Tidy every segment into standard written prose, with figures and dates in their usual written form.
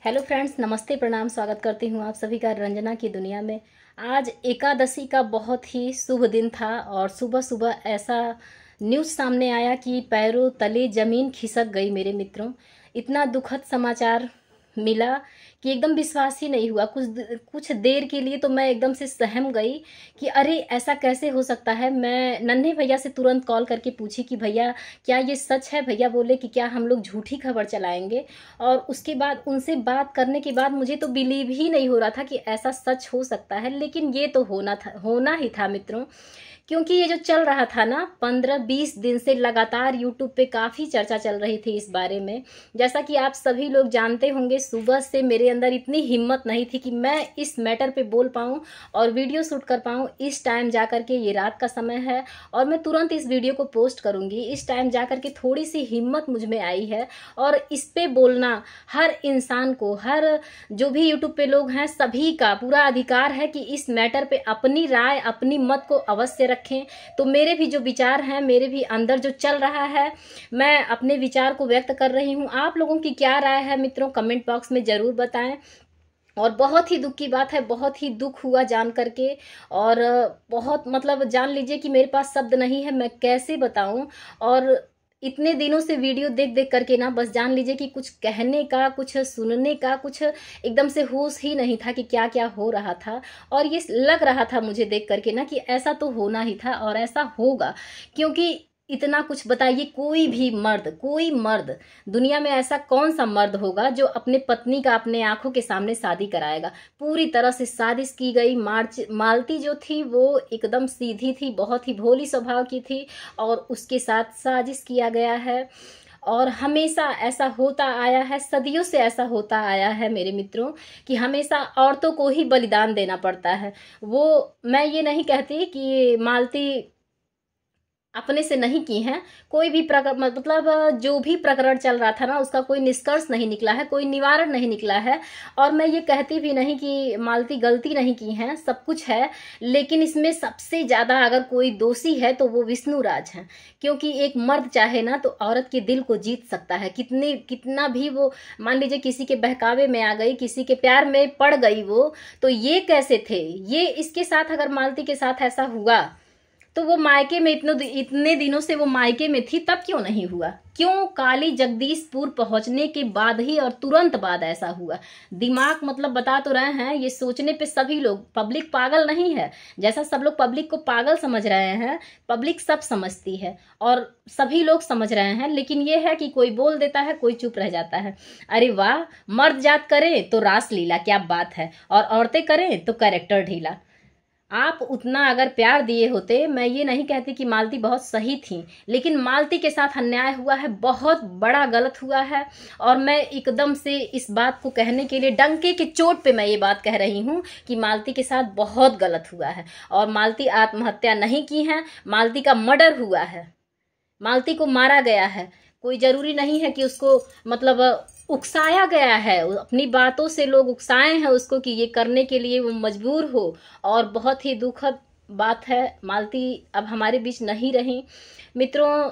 Hello friends, नमस्ते, प्रणाम, स्वागत करती हूँ आप सभी का रंजना की दुनिया में। आज एकादशी का बहुत ही शुभ दिन था और सुबह सुबह ऐसा न्यूज़ सामने आया कि पैरों तले ज़मीन खिसक गई मेरे मित्रों। इतना दुखद समाचार मिला कि एकदम विश्वास ही नहीं हुआ। कुछ देर के लिए तो मैं एकदम से सहम गई कि अरे ऐसा कैसे हो सकता है। मैं नन्हे भैया से तुरंत कॉल करके पूछी कि भैया क्या ये सच है। भैया बोले कि क्या हम लोग झूठी खबर चलाएंगे। और उसके बाद उनसे बात करने के बाद मुझे तो बिलीव ही नहीं हो रहा था कि ऐसा सच हो सकता है, लेकिन ये तो होना ही था मित्रों। क्योंकि ये जो चल रहा था ना 15-20 दिन से लगातार यूट्यूब पे काफ़ी चर्चा चल रही थी इस बारे में। जैसा कि आप सभी लोग जानते होंगे, सुबह से मेरे अंदर इतनी हिम्मत नहीं थी कि मैं इस मैटर पे बोल पाऊँ और वीडियो शूट कर पाऊँ। इस टाइम जा कर के, ये रात का समय है और मैं तुरंत इस वीडियो को पोस्ट करूँगी, इस टाइम जा कर के थोड़ी सी हिम्मत मुझ में आई है। और इस पे बोलना हर इंसान को, हर जो भी यूट्यूब पे लोग हैं, सभी का पूरा अधिकार है कि इस मैटर पे अपनी राय, अपनी मत को अवश्य रखें। तो मेरे भी जो विचार हैं, मेरे भी अंदर जो चल रहा है, मैं अपने विचार को व्यक्त कर रही हूं। आप लोगों की क्या राय है मित्रों, कमेंट बॉक्स में जरूर बताएं। और बहुत ही दुख की बात है, बहुत ही दुख हुआ जान करके। और बहुत मतलब जान लीजिए कि मेरे पास शब्द नहीं है, मैं कैसे बताऊं। और इतने दिनों से वीडियो देख देख करके ना, बस जान लीजिए कि कुछ कहने का, कुछ सुनने का, कुछ एकदम से होश ही नहीं था कि क्या क्या हो रहा था। और ये लग रहा था मुझे देख करके ना कि ऐसा तो होना ही था और ऐसा होगा। क्योंकि इतना कुछ बताइए, कोई मर्द दुनिया में ऐसा कौन सा मर्द होगा जो अपने पत्नी का अपने आंखों के सामने शादी कराएगा। पूरी तरह से साजिश की गई। मालती जो थी वो एकदम सीधी थी, बहुत ही भोली स्वभाव की थी और उसके साथ साजिश किया गया है। और हमेशा ऐसा होता आया है, सदियों से ऐसा होता आया है मेरे मित्रों, कि हमेशा औरतों को ही बलिदान देना पड़ता है। वो, मैं ये नहीं कहती कि मालती अपने से नहीं की हैं। कोई भी प्रकरण, मतलब जो भी प्रकरण चल रहा था ना, उसका कोई निष्कर्ष नहीं निकला है, कोई निवारण नहीं निकला है। और मैं ये कहती भी नहीं कि मालती गलती नहीं की हैं, सब कुछ है। लेकिन इसमें सबसे ज्यादा अगर कोई दोषी है तो वो विष्णुराज हैं। क्योंकि एक मर्द चाहे ना तो औरत के दिल को जीत सकता है। कितना भी वो, मान लीजिए किसी के बहकावे में आ गई, किसी के प्यार में पड़ गई वो, तो ये कैसे थे, ये इसके साथ अगर मालती के साथ ऐसा हुआ तो वो मायके में इतने दिनों से वो मायके में थी, तब क्यों नहीं हुआ? क्यों काली जगदीशपुर पहुंचने के बाद ही और तुरंत बाद ऐसा हुआ? दिमाग, मतलब बता तो रहे हैं, ये सोचने पे सभी लोग, पब्लिक पागल नहीं है। जैसा सब लोग पब्लिक को पागल समझ रहे हैं, पब्लिक सब समझती है और सभी लोग समझ रहे हैं। लेकिन ये है कि कोई बोल देता है, कोई चुप रह जाता है। अरे वाह, मर्द जात करें तो रासलीला, क्या बात है, और औरतें करें तो कैरेक्टर ढीला। आप उतना अगर प्यार दिए होते, मैं ये नहीं कहती कि मालती बहुत सही थी, लेकिन मालती के साथ अन्याय हुआ है, बहुत बड़ा गलत हुआ है। और मैं एकदम से इस बात को कहने के लिए डंके की चोट पे मैं ये बात कह रही हूँ कि मालती के साथ बहुत गलत हुआ है। और मालती आत्महत्या नहीं की है, मालती का मर्डर हुआ है, मालती को मारा गया है। कोई जरूरी नहीं है कि उसको, मतलब उकसाया गया है, अपनी बातों से लोग उकसाए हैं उसको कि ये करने के लिए वो मजबूर हो। और बहुत ही दुखद बात है, मालती अब हमारे बीच नहीं रही मित्रों।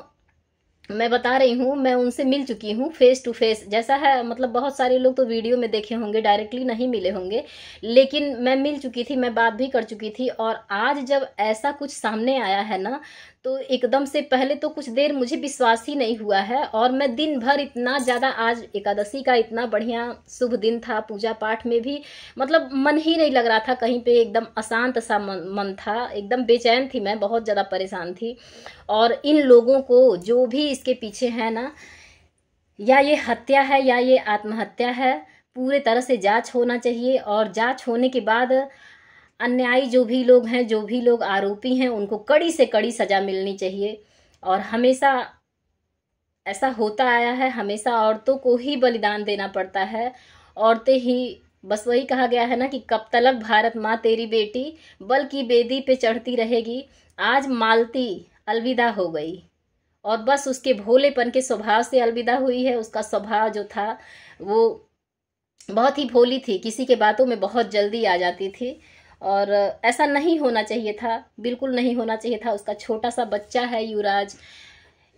मैं बता रही हूँ, मैं उनसे मिल चुकी हूँ फेस टू फेस। जैसा है, मतलब बहुत सारे लोग तो वीडियो में देखे होंगे, डायरेक्टली नहीं मिले होंगे, लेकिन मैं मिल चुकी थी, मैं बात भी कर चुकी थी। और आज जब ऐसा कुछ सामने आया है ना, तो एकदम से पहले तो कुछ देर मुझे विश्वास ही नहीं हुआ है। और मैं दिन भर इतना ज़्यादा, आज एकादशी का इतना बढ़िया शुभ दिन था, पूजा पाठ में भी मतलब मन ही नहीं लग रहा था कहीं पे, एकदम अशांत सा मन था, एकदम बेचैन थी मैं, बहुत ज़्यादा परेशान थी। और इन लोगों को, जो भी इसके पीछे है ना, या ये हत्या है या ये आत्महत्या है, पूरे तरह से जांच होना चाहिए। और जांच होने के बाद अन्यायी जो भी लोग हैं, जो भी लोग आरोपी हैं, उनको कड़ी से कड़ी सजा मिलनी चाहिए। और हमेशा ऐसा होता आया है, हमेशा औरतों को ही बलिदान देना पड़ता है, औरतें ही, बस वही कहा गया है ना कि कब तलक भारत माँ तेरी बेटी, बल की बेदी पे चढ़ती रहेगी। आज मालती अलविदा हो गई और बस उसके भोलेपन के स्वभाव से अलविदा हुई है। उसका स्वभाव जो था वो बहुत ही भोली थी, किसी के बातों में बहुत जल्दी आ जाती थी। और ऐसा नहीं होना चाहिए था, बिल्कुल नहीं होना चाहिए था। उसका छोटा सा बच्चा है युवराज।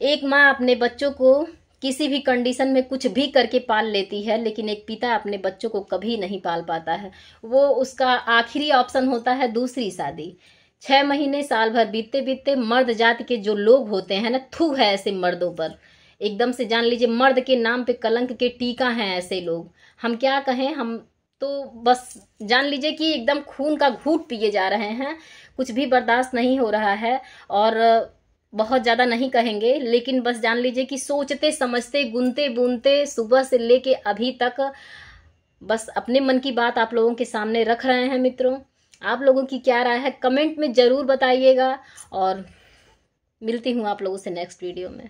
एक माँ अपने बच्चों को किसी भी कंडीशन में कुछ भी करके पाल लेती है, लेकिन एक पिता अपने बच्चों को कभी नहीं पाल पाता है। वो उसका आखिरी ऑप्शन होता है दूसरी शादी। 6 महीने साल भर बीतते बीतते मर्द जाति के जो लोग होते हैं ना, थू है ऐसे मर्दों पर। एकदम से जान लीजिए मर्द के नाम पे कलंक के टीका हैं ऐसे लोग। हम क्या कहें, हम तो बस जान लीजिए कि एकदम खून का घूंट पिए जा रहे हैं। कुछ भी बर्दाश्त नहीं हो रहा है। और बहुत ज़्यादा नहीं कहेंगे, लेकिन बस जान लीजिए कि सोचते समझते गुनते बुनते सुबह से लेके अभी तक बस अपने मन की बात आप लोगों के सामने रख रहे हैं। मित्रों, आप लोगों की क्या राय है कमेंट में ज़रूर बताइएगा, और मिलती हूँ आप लोगों से नेक्स्ट वीडियो में।